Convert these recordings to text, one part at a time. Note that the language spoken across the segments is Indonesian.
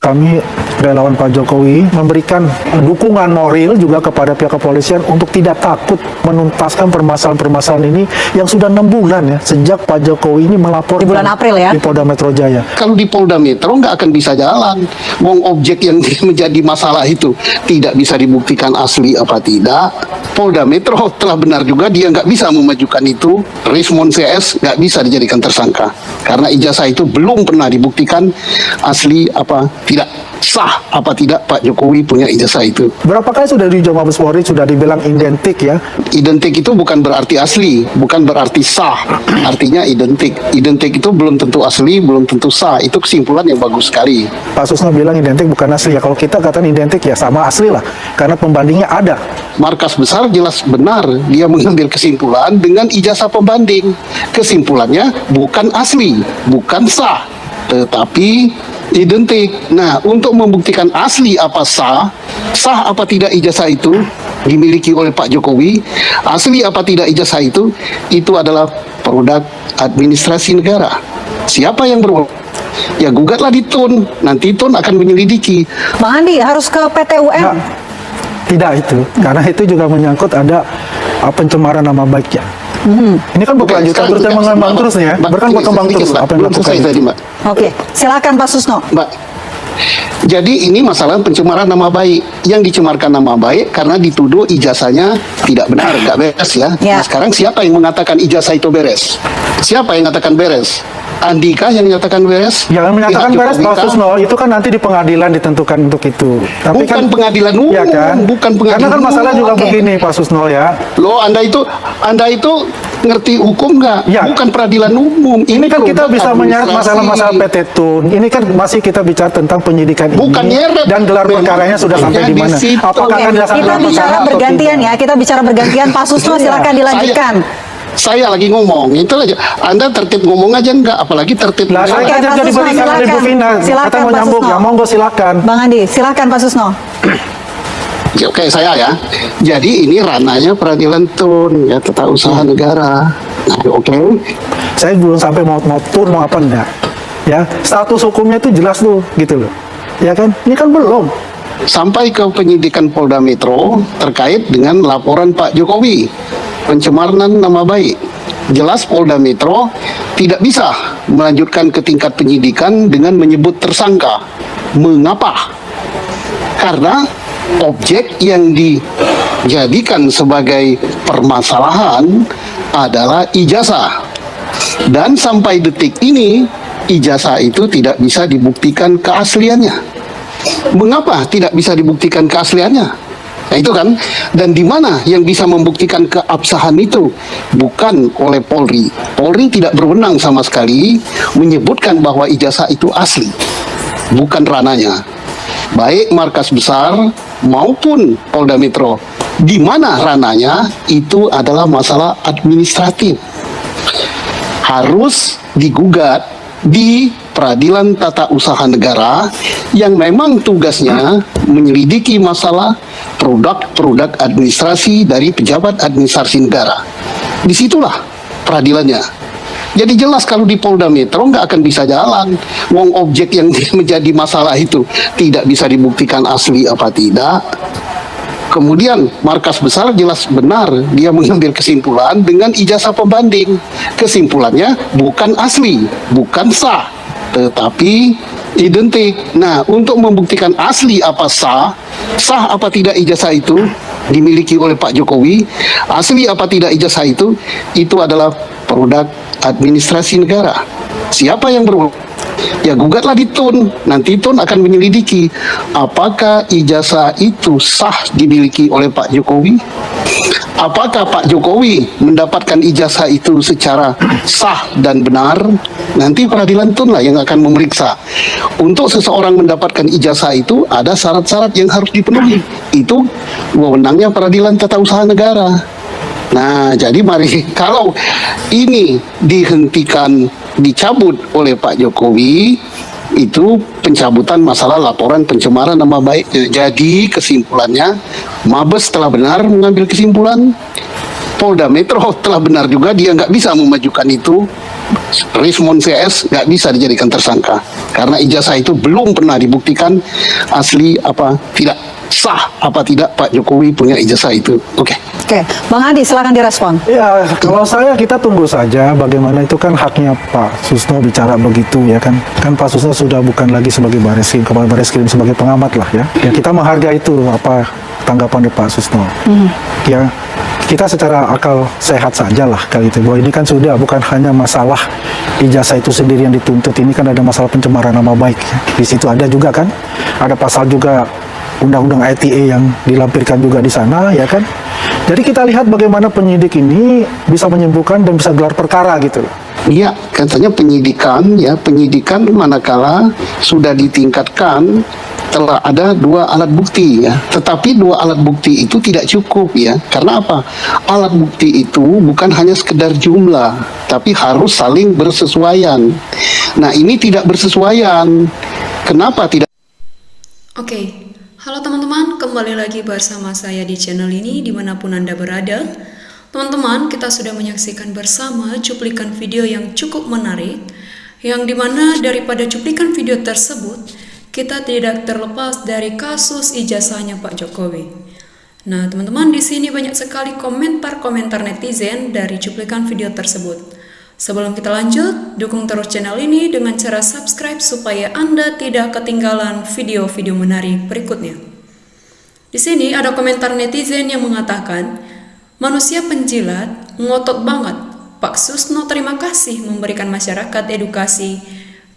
kami relawan Pak Jokowi memberikan dukungan moral juga kepada pihak kepolisian untuk tidak takut menuntaskan permasalahan-permasalahan ini yang sudah 6 bulan ya sejak Pak Jokowi ini melaporkan di bulan April ya di Polda Metro Jaya. Kalau di Polda Metro nggak akan bisa jalan. Wong objek yang menjadi masalah itu tidak bisa dibuktikan asli apa tidak. Polda Metro telah benar juga dia nggak bisa memajukan itu. Rismon CS nggak bisa dijadikan tersangka karena ijazah itu belum pernah dibuktikan asli apa tidak, sah apa tidak Pak Jokowi punya ijazah itu. Berapa kali sudah di Mabes Polri sudah dibilang identik ya? Identik itu bukan berarti asli, bukan berarti sah. Artinya identik. Identik itu belum tentu asli, belum tentu sah. Itu kesimpulan yang bagus sekali. Pak Susno bilang identik bukan asli ya. Kalau kita katakan identik ya sama asli lah, karena pembandingnya ada. Markas besar jelas benar dia mengambil kesimpulan dengan ijazah pembanding. Kesimpulannya bukan asli, bukan sah, tetapi identik. Nah, untuk membuktikan asli apa sah apa tidak ijazah itu dimiliki oleh Pak Jokowi, asli apa tidak ijazah itu adalah produk administrasi negara. Siapa yang berwenang? Ya gugatlah di TUN, nanti TUN akan menyelidiki. Bang Andi harus ke PT UN. Nah, tidak itu, karena itu juga menyangkut ada pencemaran nama baik ya. Ini kan berkelanjutan, terus mengembang terus nih ya, berkembang terus apa yang dilakukan. Oke, silakan Pak Susno. Mbak, jadi ini masalah pencemaran nama baik. Yang dicemarkan nama baik karena dituduh ijazahnya tidak benar, nggak beres ya. Ya. Nah, sekarang siapa yang mengatakan ijazah itu beres? Siapa yang mengatakan beres? Andika yang menyatakan beres? Yang menyatakan Pihak beres Jokowi Pak kah? Susno itu kan nanti di pengadilan ditentukan untuk itu. Tapi Bukan kan pengadilan umum, ya kan? bukan pengadilan Karena kan masalah umum. juga Oke. begini Pak Susno ya. Loh, Anda itu ngerti hukum nggak? Ya. Bukan peradilan umum. Ini kan kita produk bisa menyeret administrasi. masalah-masalah PT TUN. Ini kan masih kita bicara tentang penyidikan Bukan ini nyeret. dan gelar Memang perkaranya sudah sampai buktinya di mana? di situ. Apakah Oke, akan dilaksanakan kita bicara perkara atau bergantian tidak? ya. Kita bicara bergantian. Pak Susno silakan dilanjutkan. Saya lagi ngomong, itu aja. Anda tertib ngomong aja enggak, apalagi tertib. Lah, saya Oke, kan Pak jadi Susno, berikan oleh Bu silakan. Vina. Silakan, Kata mau Pak nyambung, Susno. ya monggo silakan. Bang Andi, silakan Pak Susno. Ya, oke, saya ya. Jadi ini ranahnya peradilan TUN, ya tata usaha negara. Nah, oke. Saya belum sampai mau TUN mau apa enggak. Ya, status hukumnya itu jelas tuh gitu loh. Ya kan? Ini kan belum. Sampai ke penyidikan Polda Metro terkait dengan laporan Pak Jokowi pencemaran nama baik. Jelas Polda Metro tidak bisa melanjutkan ke tingkat penyidikan dengan menyebut tersangka. Mengapa? Karena objek yang dijadikan sebagai permasalahan adalah ijazah. Dan sampai detik ini ijazah itu tidak bisa dibuktikan keasliannya. Mengapa tidak bisa dibuktikan keasliannya? Nah itu kan, dan di mana yang bisa membuktikan keabsahan itu? Bukan oleh Polri. Polri tidak berwenang sama sekali menyebutkan bahwa ijazah itu asli. Bukan ranahnya. Baik markas besar maupun Polda Metro. Di mana ranahnya itu adalah masalah administratif. Harus digugat di Peradilan Tata Usaha Negara yang memang tugasnya menyelidiki masalah produk-produk administrasi dari pejabat administrasi negara. Disitulah peradilannya. Jadi jelas kalau di Polda Metro nggak akan bisa jalan. Wong objek yang menjadi masalah itu tidak bisa dibuktikan asli apa tidak. Kemudian markas besar jelas benar dia mengambil kesimpulan dengan ijazah pembanding. Kesimpulannya bukan asli, bukan sah, tetapi identik. Nah, untuk membuktikan asli apa sah apa tidak ijazah itu dimiliki oleh Pak Jokowi, asli apa tidak ijazah itu adalah produk administrasi negara. Siapa yang berwenang? Ya gugatlah di TUN, nanti TUN akan menyelidiki apakah ijazah itu sah dimiliki oleh Pak Jokowi. Apakah Pak Jokowi mendapatkan ijazah itu secara sah dan benar? Nanti peradilan TUN lah yang akan memeriksa. Untuk seseorang mendapatkan ijazah itu ada syarat-syarat yang harus dipenuhi. Itu wewenangnya peradilan tata usaha negara. Nah, jadi mari kalau ini dihentikan, dicabut oleh Pak Jokowi, itu pencabutan masalah laporan pencemaran nama baiknya. Jadi kesimpulannya, Mabes telah benar mengambil kesimpulan, Polda Metro telah benar juga dia nggak bisa memajukan itu, Rismon CS nggak bisa dijadikan tersangka. karena ijazah itu belum pernah dibuktikan asli apa tidak, sah apa tidak Pak Jokowi punya ijazah itu. Oke. Oke, Bang Andi silakan direspon. Ya, kalau saya kita tunggu saja bagaimana, itu kan haknya Pak Susno bicara begitu ya kan. Kan Pak Susno sudah bukan lagi sebagai Bareskrim, Kepala Bareskrim, sebagai pengamat lah ya. Ya kita menghargai itu apa tanggapan dari Pak Susno. Ya, kita secara akal sehat saja lah kali itu. Bahwa ini kan sudah bukan hanya masalah ijazah itu sendiri yang dituntut, ini kan ada masalah pencemaran nama baik. Di situ ada juga kan, ada pasal juga Undang-Undang ITE yang dilampirkan juga di sana ya kan. Jadi kita lihat bagaimana penyidik ini bisa menyembuhkan dan bisa gelar perkara gitu. Iya, katanya penyidikan manakala sudah ditingkatkan telah ada 2 alat bukti ya. Tetapi 2 alat bukti itu tidak cukup ya. Karena apa? Alat bukti itu bukan hanya sekedar jumlah, tapi harus saling bersesuaian. Nah, ini tidak bersesuaian. Kenapa tidak? Oke. Halo teman-teman, kembali lagi bersama saya di channel ini dimanapun Anda berada. Teman-teman, kita sudah menyaksikan bersama cuplikan video yang cukup menarik, yang dimana daripada cuplikan video tersebut, kita tidak terlepas dari kasus ijazahnya Pak Jokowi. Nah teman-teman, di sini banyak sekali komentar-komentar netizen dari cuplikan video tersebut. Sebelum kita lanjut, dukung terus channel ini dengan cara subscribe supaya Anda tidak ketinggalan video-video menarik berikutnya. Di sini ada komentar netizen yang mengatakan, manusia penjilat, ngotot banget. Pak Susno terima kasih memberikan masyarakat edukasi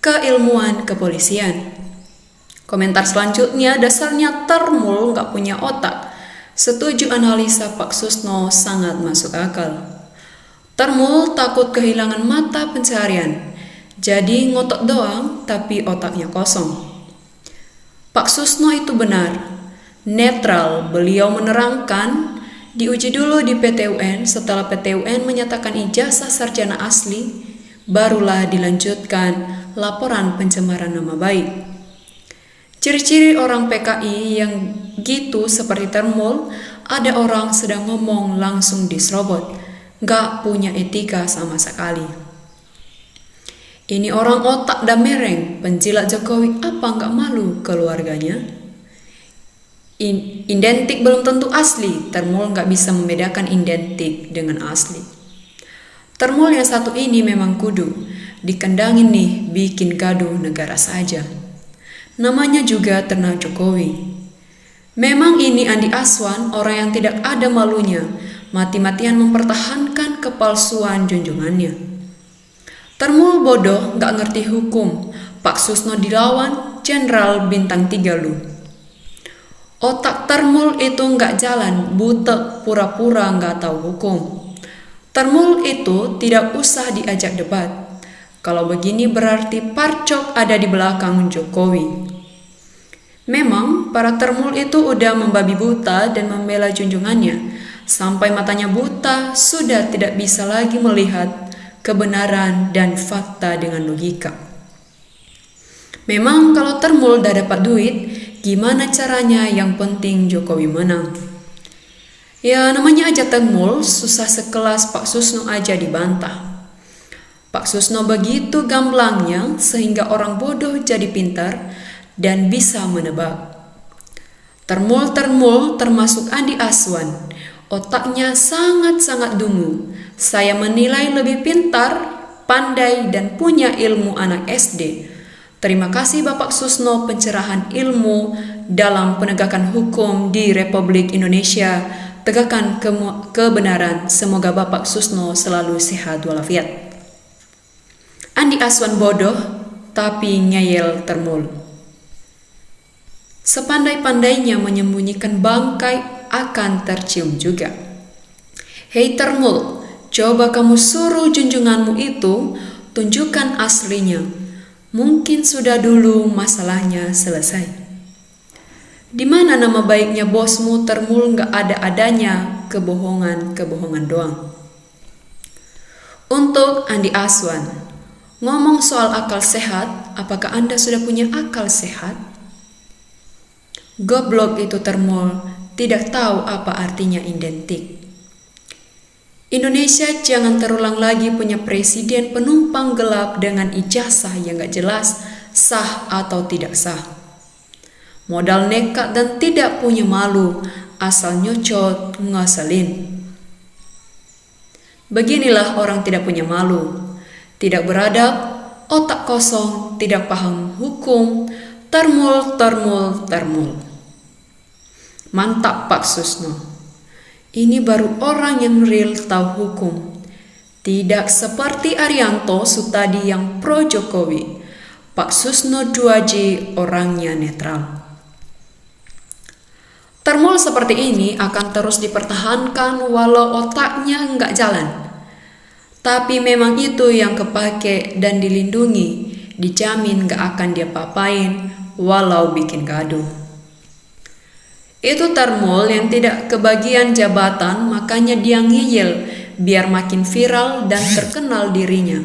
keilmuan kepolisian. Komentar selanjutnya, dasarnya termul nggak punya otak. Setuju analisa Pak Susno sangat masuk akal. Termul takut kehilangan mata pencaharian, jadi ngotot doang tapi otaknya kosong. Pak Susno itu benar, netral. Beliau menerangkan diuji dulu di PT UN, setelah PT UN menyatakan ijazah sarjana asli, barulah dilanjutkan laporan pencemaran nama baik. Ciri-ciri orang PKI yang gitu seperti Termul, ada orang sedang ngomong langsung diserobot. Gak punya etika sama sekali. Ini orang otak dan mereng, penjilat Jokowi apa gak malu keluarganya? Identik belum tentu asli, Termul gak bisa membedakan identik dengan asli. Termul yang satu ini memang kudu dikendangin nih, bikin gaduh negara saja. Namanya juga ternak Jokowi. Memang ini Andi Aswan, orang yang tidak ada malunya, mati-matian mempertahankan kepalsuan junjungannya. Termul bodoh, gak ngerti hukum. Pak Susno dilawan, Jenderal Bintang 3 lu. Otak Termul itu gak jalan, butek, pura-pura gak tahu hukum. Termul itu tidak usah diajak debat. Kalau begini berarti Parcok ada di belakang Jokowi. Memang para Termul itu udah membabi buta dan membela junjungannya. Sampai matanya buta, sudah tidak bisa lagi melihat kebenaran dan fakta dengan logika. Memang kalau Termul udah dapat duit, gimana caranya, yang penting Jokowi menang. Ya namanya aja Termul, susah sekelas Pak Susno aja dibantah. Pak Susno begitu gamblangnya sehingga orang bodoh jadi pintar dan bisa menebak. Termul termasuk Andi Aswan, otaknya sangat-sangat dungu. Saya menilai lebih pintar, pandai, dan punya ilmu anak SD. Terima kasih Bapak Susno pencerahan ilmu dalam penegakan hukum di Republik Indonesia. Tegakkan kebenaran. Semoga Bapak Susno selalu sehat walafiat. Andi Aswan bodoh, tapi ngeyel Termul. Sepandai-pandainya menyembunyikan bangkai akan tercium juga. Hei Termul, coba kamu suruh junjunganmu itu tunjukkan aslinya. Mungkin sudah dulu masalahnya selesai. Di mana nama baiknya bosmu Termul, gak ada adanya kebohongan doang. Untuk Andi Aswan, ngomong soal akal sehat, apakah Anda sudah punya akal sehat? Goblok itu Termul, tidak tahu apa artinya identik. Indonesia jangan terulang lagi punya presiden penumpang gelap dengan ijazah yang gak jelas sah atau tidak sah. Modal nekat dan tidak punya malu, asal nyocot ngaselin. Beginilah orang tidak punya malu, tidak beradab, otak kosong, tidak paham hukum, termul. Mantap Pak Susno. Ini baru orang yang real tahu hukum. Tidak seperti Arianto Sutadi yang pro Jokowi. Pak Susno 2J orangnya netral. Termul seperti ini akan terus dipertahankan walau otaknya nggak jalan. Tapi memang itu yang kepake dan dilindungi. Dijamin nggak akan dia papain walau bikin gaduh. Itu termul yang tidak kebagian jabatan, makanya dia ngeyel biar makin viral dan terkenal dirinya.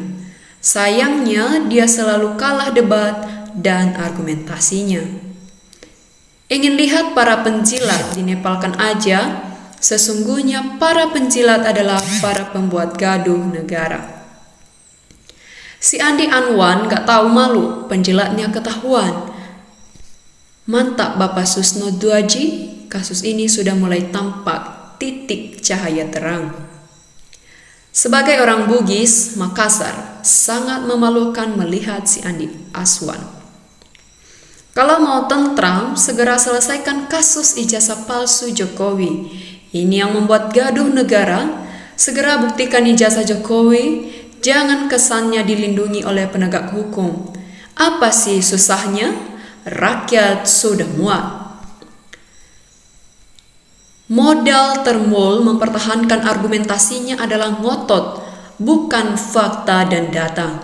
Sayangnya dia selalu kalah debat dan argumentasinya. Ingin lihat para penjilat dinepalkan aja, sesungguhnya para penjilat adalah para pembuat gaduh negara. Si Andi Anwan gak tahu malu, penjilatnya ketahuan. Mantap Bapak Susno 2J, kasus ini sudah mulai tampak titik cahaya terang. Sebagai orang Bugis, Makassar, sangat memalukan melihat si Andi Aswan. Kalau mau tentram, segera selesaikan kasus ijazah palsu Jokowi. Ini yang membuat gaduh negara. Segera buktikan ijazah Jokowi, jangan kesannya dilindungi oleh penegak hukum. Apa sih susahnya? Rakyat sudah muak. Modal termul mempertahankan argumentasinya adalah ngotot, bukan fakta dan data.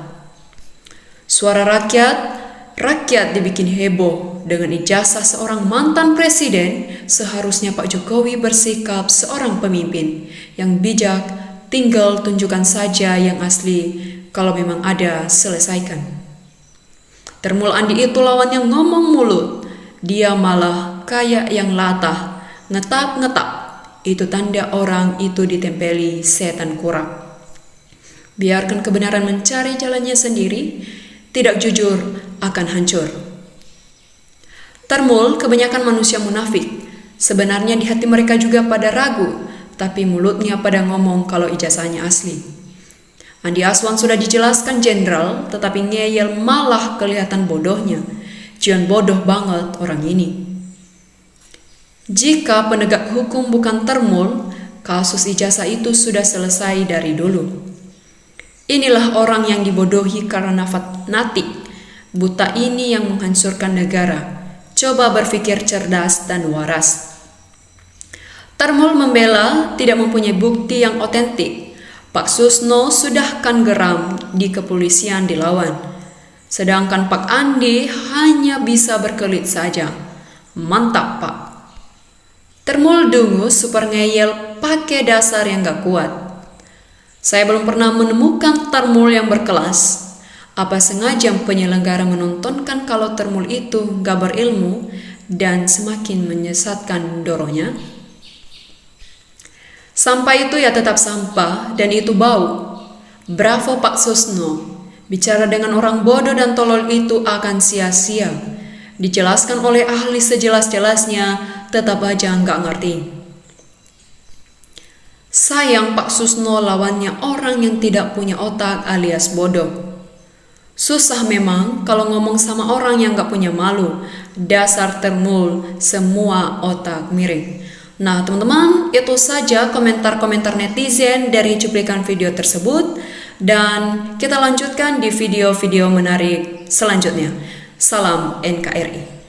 Suara rakyat dibikin heboh. Dengan ijazah seorang mantan presiden, seharusnya Pak Jokowi bersikap seorang pemimpin yang bijak, tinggal tunjukkan saja yang asli, kalau memang ada, selesaikan. Termul Andi itu lawannya ngomong mulut, dia malah kayak yang latah, ngetap. Itu tanda orang itu ditempeli setan kurap. Biarkan kebenaran mencari jalannya sendiri, tidak jujur akan hancur. Termul kebanyakan manusia munafik. Sebenarnya di hati mereka juga pada ragu, tapi mulutnya pada ngomong kalau ijazahnya asli. Andi Aswan sudah dijelaskan jenderal, tetapi ngeyel malah kelihatan bodohnya. Jangan bodoh banget orang ini. Jika penegak hukum bukan termul, kasus ijazah itu sudah selesai dari dulu. Inilah orang yang dibodohi karena fanatik. Buta ini yang menghancurkan negara. Coba berpikir cerdas dan waras. Termul membela tidak mempunyai bukti yang otentik. Pak Susno sudah kan geram di kepolisian dilawan. Sedangkan Pak Andi hanya bisa berkelit saja. Mantap Pak. Termul dungus super ngeyel pakai dasar yang gak kuat. Saya belum pernah menemukan termul yang berkelas. Apa sengaja penyelenggara menontonkan kalau termul itu gak berilmu dan semakin menyesatkan doronya? Sampah itu ya tetap sampah dan itu bau. Bravo Pak Susno. Bicara dengan orang bodoh dan tolol itu akan sia-sia. Dijelaskan oleh ahli sejelas-jelasnya, tetap aja nggak ngerti. Sayang Pak Susno lawannya orang yang tidak punya otak alias bodoh. Susah memang kalau ngomong sama orang yang nggak punya malu. Dasar termul, semua otak miring. Nah teman-teman, itu saja komentar-komentar netizen dari cuplikan video tersebut. Dan kita lanjutkan di video-video menarik selanjutnya. Salam NKRI.